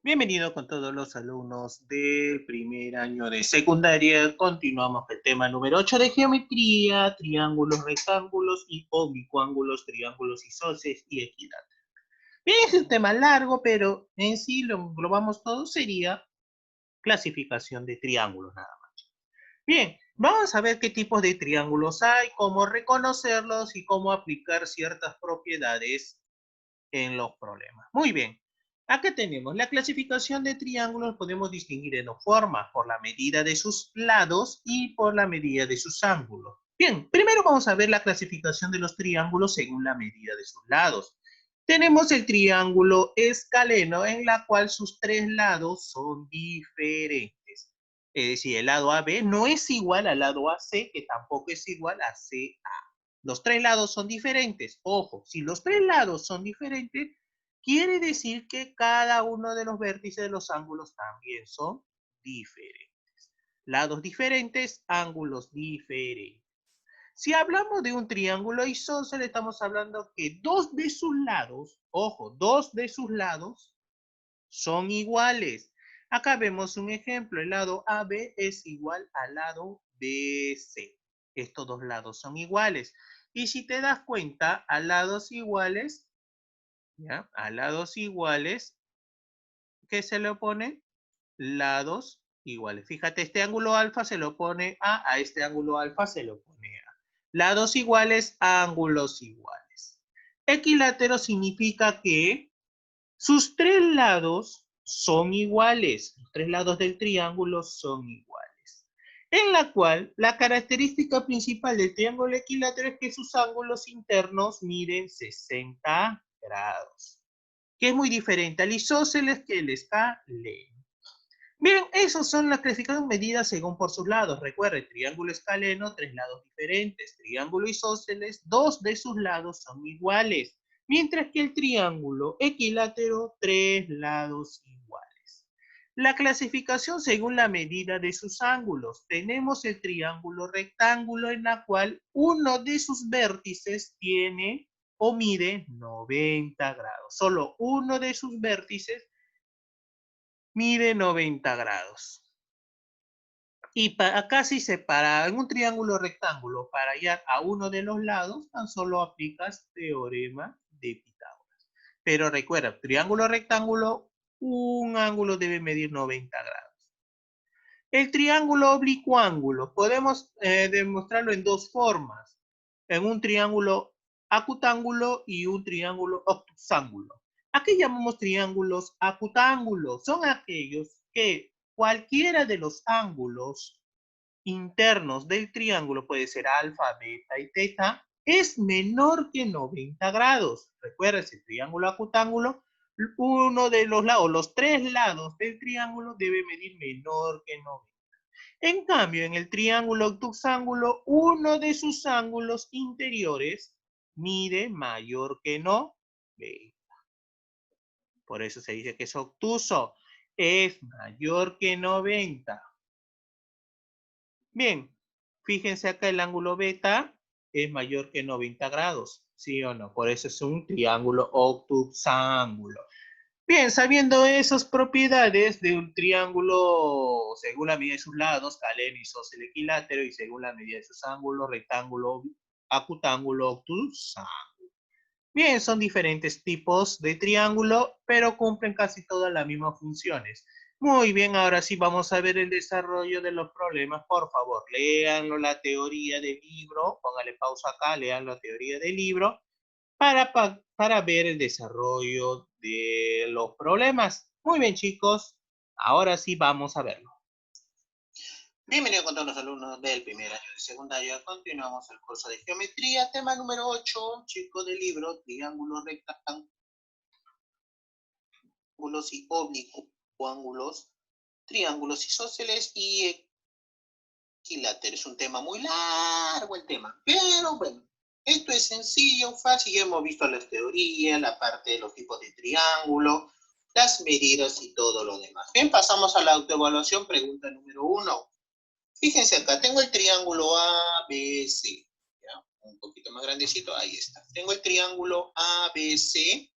Bienvenido con todos los alumnos del primer año de secundaria. Continuamos el tema número 8 de geometría, triángulos, rectángulos y oblicuángulos, triángulos isósceles y equiláteros. Bien, es un tema largo, pero en sí lo englobamos todo, sería clasificación de triángulos nada más. Bien, vamos a ver qué tipos de triángulos hay, cómo reconocerlos y cómo aplicar ciertas propiedades en los problemas. Muy bien. Acá tenemos la clasificación de triángulos, podemos distinguir en dos formas, por la medida de sus lados y por la medida de sus ángulos. Bien, primero vamos a ver la clasificación de los triángulos según la medida de sus lados. Tenemos el triángulo escaleno, en la cual sus tres lados son diferentes. Es decir, el lado AB no es igual al lado AC, que tampoco es igual a CA. Los tres lados son diferentes. Ojo, si los tres lados son diferentes, quiere decir que cada uno de los vértices de los ángulos también son diferentes. Lados diferentes, ángulos diferentes. Si hablamos de un triángulo isósceles, estamos hablando que dos de sus lados, ojo, dos de sus lados son iguales. Acá vemos un ejemplo, el lado AB es igual al lado BC. Estos dos lados son iguales. Y si te das cuenta, a lados iguales, ¿ya? A lados iguales, ¿qué se le opone? Lados iguales. Fíjate, este ángulo alfa se lo pone a este ángulo alfa se lo pone a. Lados iguales, ángulos iguales. Equilátero significa que sus tres lados son iguales. Los tres lados del triángulo son iguales. En la cual, la característica principal del triángulo equilátero es que sus ángulos internos miden 60 grados. Que es muy diferente al isósceles que el escaleno. Bien, esas son las clasificaciones medidas según por sus lados. Recuerde, triángulo escaleno, tres lados diferentes. Triángulo isósceles, dos de sus lados son iguales. Mientras que el triángulo equilátero, tres lados iguales. La clasificación según la medida de sus ángulos. Tenemos el triángulo rectángulo en la cual uno de sus vértices tiene o mide 90 grados. Solo uno de sus vértices mide 90 grados. Y acá sí se para en un triángulo rectángulo para hallar a uno de los lados, tan solo aplicas teorema de Pitágoras. Pero recuerda, triángulo rectángulo, un ángulo debe medir 90 grados. El triángulo oblicuángulo, podemos demostrarlo en dos formas. En un triángulo acutángulo y un triángulo obtusángulo. ¿A qué llamamos triángulos acutángulos? Son aquellos que cualquiera de los ángulos internos del triángulo, puede ser alfa, beta y teta, es menor que 90 grados. Recuerda, ese triángulo acutángulo, uno de los lados, los tres lados del triángulo debe medir menor que 90. En cambio, en el triángulo obtusángulo, uno de sus ángulos interiores mide mayor que 90. Por eso se dice que es obtuso. Es mayor que 90. Bien, fíjense acá el ángulo beta es mayor que 90 grados, ¿sí o no? Por eso es un triángulo obtusángulo. Bien, sabiendo esas propiedades de un triángulo según la medida de sus lados, escaleno, isósceles, equilátero, y según la medida de sus ángulos, rectángulo, acutángulo, obtusángulo. Bien, son diferentes tipos de triángulo, pero cumplen casi todas las mismas funciones. Muy bien, ahora sí vamos a ver el desarrollo de los problemas. Por favor, léanlo la teoría del libro, póngale pausa acá, lean la teoría del libro para ver el desarrollo de los problemas. Muy bien, chicos, ahora sí vamos a verlo. Bienvenido con todos los alumnos del primer año de secundaria. Continuamos el curso de geometría, tema número 8, chicos del libro, triángulos, rectángulos y oblicuángulos, triángulos isósceles y equiláteros. Es un tema muy largo el tema, pero bueno, esto es sencillo, fácil, ya hemos visto las teorías, la parte de los tipos de triángulo, las medidas y todo lo demás. Bien, pasamos a la autoevaluación, pregunta número 1. Fíjense acá, tengo el triángulo ABC, ¿ya? Un poquito más grandecito, ahí está. Tengo el triángulo ABC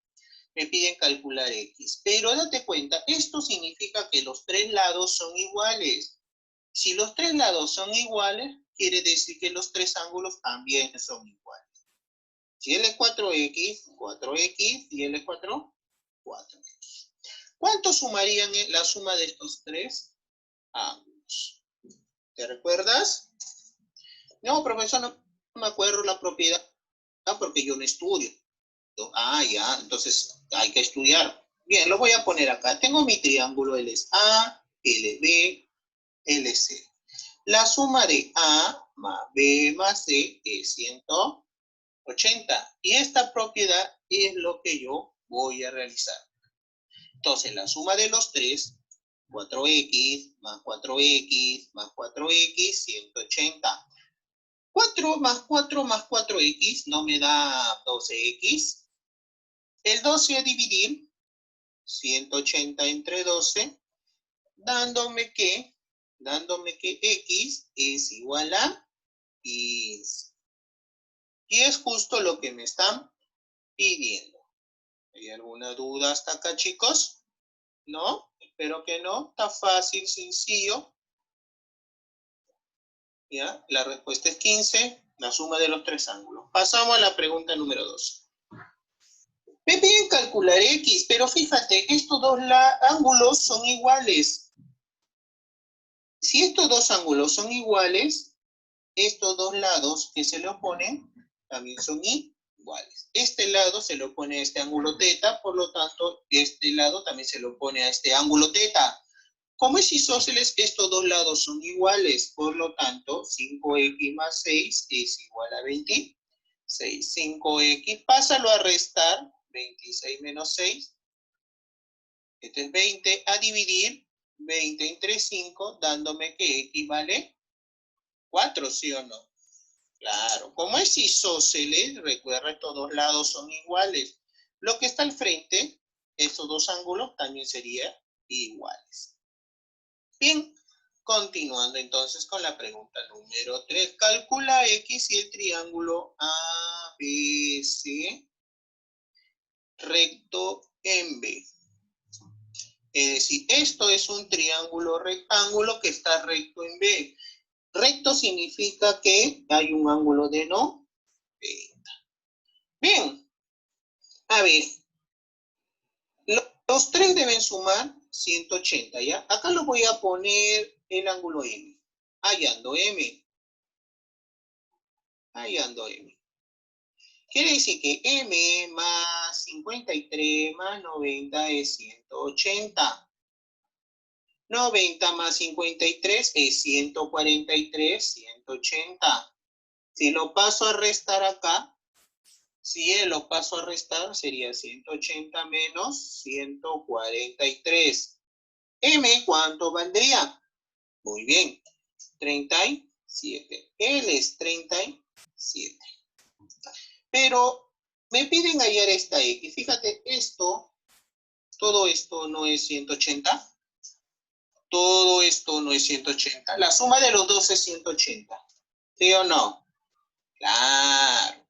Me piden calcular X. Pero date cuenta, esto significa que los tres lados son iguales. Si los tres lados son iguales, quiere decir que los tres ángulos también son iguales. Si L es 4X, 4X, y L es 4, 4X. ¿Cuánto sumarían la suma de estos tres ángulos? ¿Te recuerdas? No, profesor, no me acuerdo la propiedad porque yo no estudio. Ah, ya, entonces hay que estudiar. Bien, lo voy a poner acá. Tengo mi triángulo LA, LB, LC. La suma de A más B más C es 180. Y esta propiedad es lo que yo voy a realizar. Entonces, la suma de los tres, 4x más 4x más 4x, 180. 4 más 4 más 4x no me da 12x. El 12 a dividir, 180 entre 12, dándome que x es igual a y es justo lo que me están pidiendo. ¿Hay alguna duda hasta acá, chicos? ¿No? Espero que no. Está fácil, sencillo. ¿Ya? La respuesta es 15, la suma de los tres ángulos. Pasamos a la pregunta número 2. Me piden calcular X, pero fíjate, estos dos ángulos son iguales. Si estos dos ángulos son iguales, estos dos lados que se le oponen también son iguales. Este lado se le opone a este ángulo θ, por lo tanto, este lado también se le opone a este ángulo θ. Como es isósceles, estos dos lados son iguales, por lo tanto, 5x más 6 es igual a 26. 5x, pásalo a restar, 26 menos 6, este es 20, a dividir 20 entre 5, dándome que x vale 4, ¿sí o no? Claro, como es isósceles, recuerda, estos dos lados son iguales. Lo que está al frente, estos dos ángulos también serían iguales. Bien, continuando entonces con la pregunta número 3. Calcula X y el triángulo ABC recto en B. Es decir, esto es un triángulo rectángulo que está recto en B. Recto significa que hay un ángulo de 90. Bien, a ver, los tres deben sumar 180, ¿ya? Acá lo voy a poner el ángulo M. Hallando M. Hallando M. Quiere decir que M más 53 más 90 es 180. 90 más 53 es 143, 180. Si lo paso a restar acá, lo paso a restar, sería 180 menos 143. M, ¿cuánto valdría? Muy bien, 37. L es 37. Pero me piden hallar esta X. Fíjate, todo esto no es 180. Todo esto no es 180. La suma de los dos es 180. ¿Sí o no? Claro.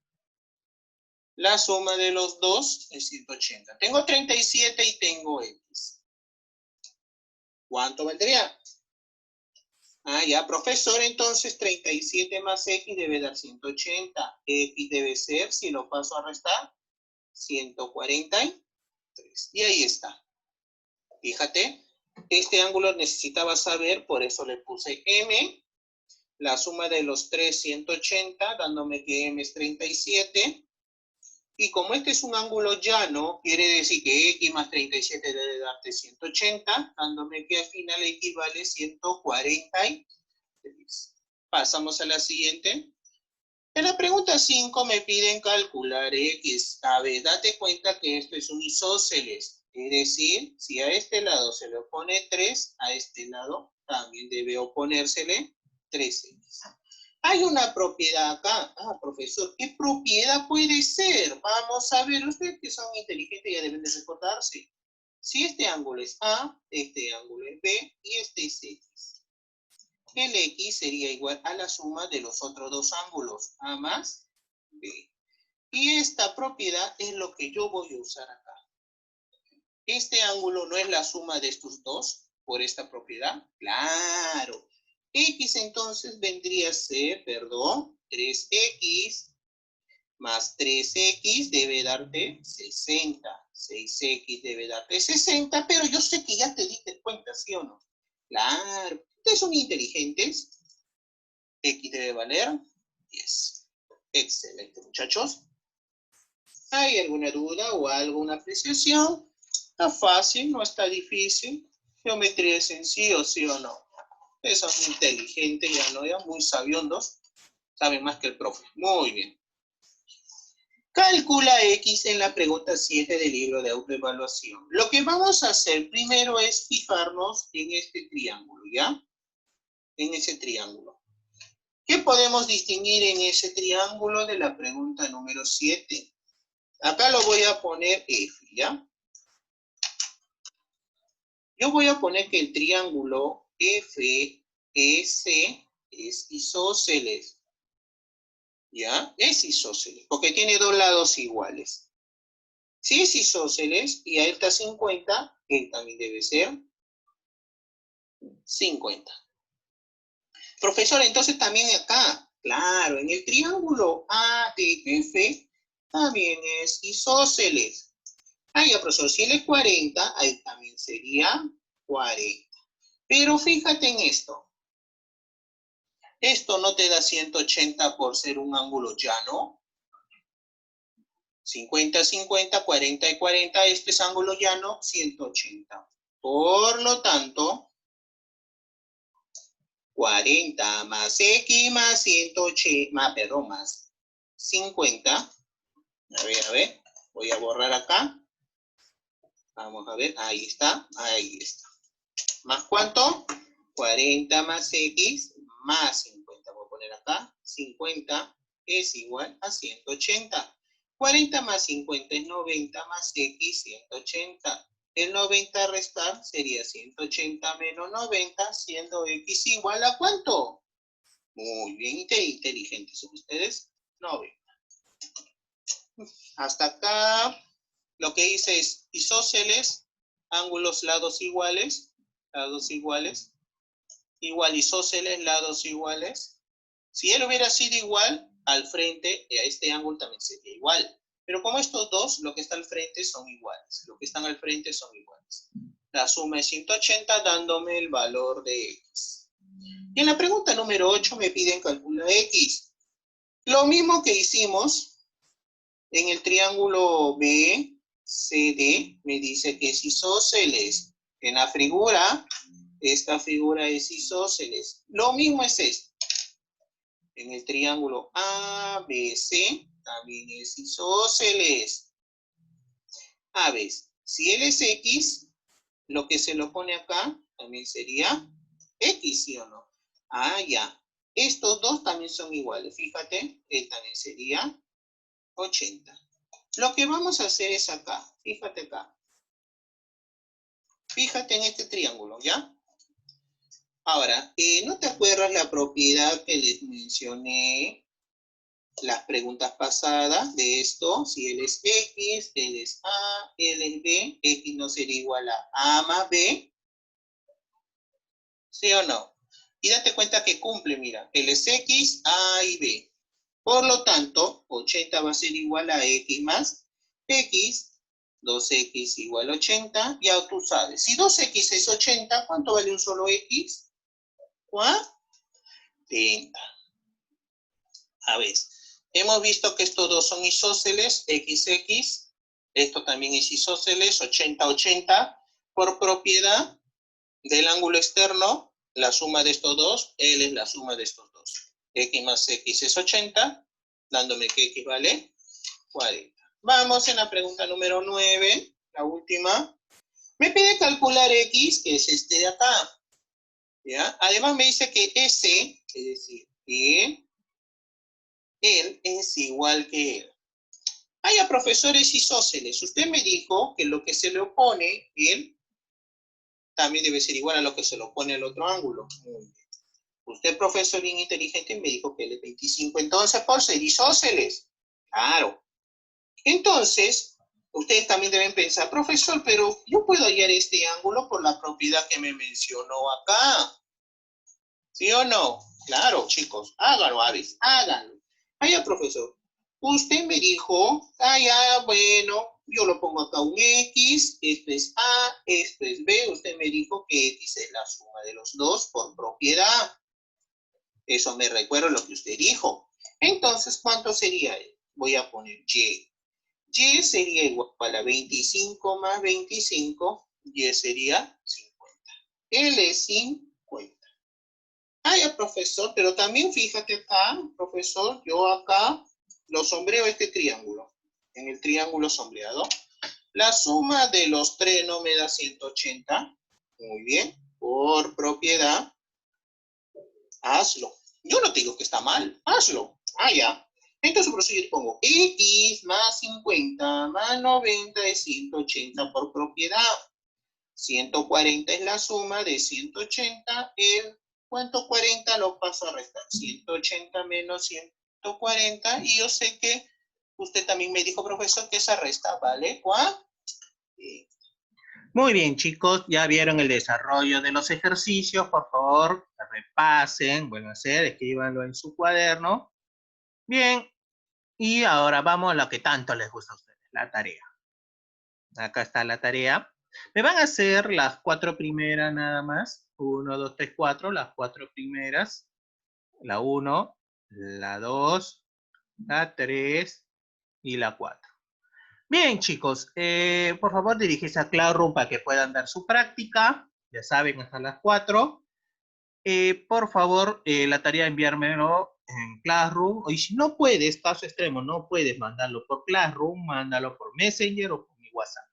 La suma de los dos es 180. Tengo 37 y tengo X. ¿Cuánto valdría? Ah, ya, profesor, entonces 37 más X debe dar 180. X debe ser, si lo paso a restar, 143. Y ahí está. Fíjate, este ángulo necesitaba saber, por eso le puse M. La suma de los tres, 180, dándome que M es 37. Y como este es un ángulo llano, quiere decir que X más 37 debe darte 180, dándome que al final X vale 143. Pasamos a la siguiente. En la pregunta 5 me piden calcular X. A ver, date cuenta que esto es un isósceles. Es decir, si a este lado se le opone 3, a este lado también debe oponérsele 3X. Hay una propiedad acá. Ah, profesor, ¿qué propiedad puede ser? Vamos a ver, ustedes que son inteligentes ya deben de recordarse. Si este ángulo es A, este ángulo es B y este es X. El X sería igual a la suma de los otros dos ángulos, A más B. Y esta propiedad es lo que yo voy a usar acá. ¿Este ángulo no es la suma de estos dos por esta propiedad? Claro. X entonces vendría a ser, perdón, 3x más 3x debe darte 60. 6x debe darte 60, pero yo sé que ya te diste cuenta, ¿sí o no? Claro. Ustedes son inteligentes. X debe valer 10. Excelente, muchachos. ¿Hay alguna duda o alguna apreciación? Está fácil, no está difícil. Geometría es sencillo, ¿sí o no? Ustedes son inteligentes, ya no, ya muy sabiondos. Saben más que el profe. Muy bien. Calcula X en la pregunta 7 del libro de autoevaluación. Lo que vamos a hacer primero es fijarnos en este triángulo, ¿ya? En ese triángulo. ¿Qué podemos distinguir en ese triángulo de la pregunta número 7? Acá lo voy a poner F, ¿ya? Yo voy a poner que el triángulo FEC es isósceles. ¿Ya? Es isósceles, porque tiene dos lados iguales. Si es isósceles y a él está 50, él también debe ser 50. Profesor, entonces también acá, claro, en el triángulo ADF también es isósceles. Ahí, profesor, si él es 40, ahí también sería 40. Pero fíjate en esto. Esto no te da 180 por ser un ángulo llano. 50, 50, 40 y 40, este es ángulo llano, 180. Por lo tanto, 40 más X más 180, más 50. A ver, voy a borrar acá. Vamos a ver, ahí está. ¿Más cuánto? 40 más X más 50. Voy a poner acá, 50 es igual a 180. 40 más 50 es 90 más X, 180. El 90 a restar sería 180 menos 90, siendo X igual a ¿cuánto? Muy bien, inteligentes son ustedes. 90. Hasta acá lo que hice es isósceles, ángulos lados iguales, igual isósceles, lados iguales. Si él hubiera sido igual, al frente, a este ángulo también sería igual. Pero como estos dos, lo que está al frente son iguales. Lo que están al frente son iguales. La suma es 180, dándome el valor de X. Y en la pregunta número 8 me piden calcular X. Lo mismo que hicimos en el triángulo BCD, me dice que es isósceles. En la figura, esta figura es isósceles. Lo mismo es esto. En el triángulo ABC también es isósceles. A ver, si él es X, lo que se lo pone acá también sería X, ¿sí o no? Ya. Estos dos también son iguales. Fíjate, él también sería 80. Lo que vamos a hacer es acá. Fíjate acá. Fíjate en este triángulo, ¿ya? Ahora, ¿no te acuerdas la propiedad que les mencioné las preguntas pasadas de esto? Si él es X, él es A, él es B, X no sería igual a A más B. ¿Sí o no? Y date cuenta que cumple, mira, él es X, A y B. Por lo tanto, 80 va a ser igual a X más X, 2X igual a 80, ya tú sabes. Si 2X es 80, ¿cuánto vale un solo X? 40. A ver, hemos visto que estos dos son isósceles, XX, esto también es isósceles, 80, 80, por propiedad del ángulo externo, la suma de estos dos, L es la suma de estos dos. X más X es 80, dándome que X vale 40. Vamos en la pregunta número 9, la última. Me pide calcular X, que es este de acá. ¿Ya? Además me dice que S, es decir, que él es igual que él. Haya profesores isósceles. Usted me dijo que lo que se le opone, él también debe ser igual a lo que se le opone al otro ángulo. Muy bien. Usted, profesor bien inteligente, me dijo que él es 25. Entonces, por ser isósceles. Claro. Entonces, Ustedes también deben pensar, profesor, pero yo puedo hallar este ángulo por la propiedad que me mencionó acá. ¿Sí o no? Claro, chicos, háganlo, Aves, háganlo. Vaya, profesor, usted me dijo, ya, bueno, yo lo pongo acá un X, esto es A, esto es B, usted me dijo que X es la suma de los dos por propiedad. Eso me recuerda lo que usted dijo. Entonces, ¿cuánto sería? Voy a poner Y. Y sería igual a 25 más 25, Y sería 50. L es 50. Ya, profesor, pero también fíjate acá, profesor, yo acá lo sombreo este triángulo. En el triángulo sombreado, la suma de los tres no me da 180. Muy bien, por propiedad, hazlo. Yo no te digo que está mal, hazlo. Ya. Entonces, por eso yo pongo X más 50 más 90 es 180 por propiedad. 140 es la suma de 180. ¿Cuánto 40 lo paso a restar? 180 menos 140. Y yo sé que usted también me dijo, profesor, que esa resta vale ¿cuánto? Muy bien, chicos, ya vieron el desarrollo de los ejercicios. Por favor, repasen, vuelvan a hacer, escríbanlo en su cuaderno. Bien, y ahora vamos a lo que tanto les gusta a ustedes, la tarea. Acá está la tarea. Me van a hacer las 4 primeras nada más. 1, 2, 3, 4, las 4 primeras. La 1, la 2, la 3 y la 4. Bien, chicos, por favor dirigirse a Classroom para que puedan dar su práctica. Ya saben, hasta las 4. Por favor, la tarea enviármelo en Classroom. Y si no puedes, caso extremo, no puedes mandarlo por Classroom, mándalo por Messenger o por mi WhatsApp.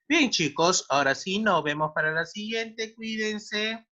Bien, chicos, ahora sí, nos vemos para la siguiente. Cuídense.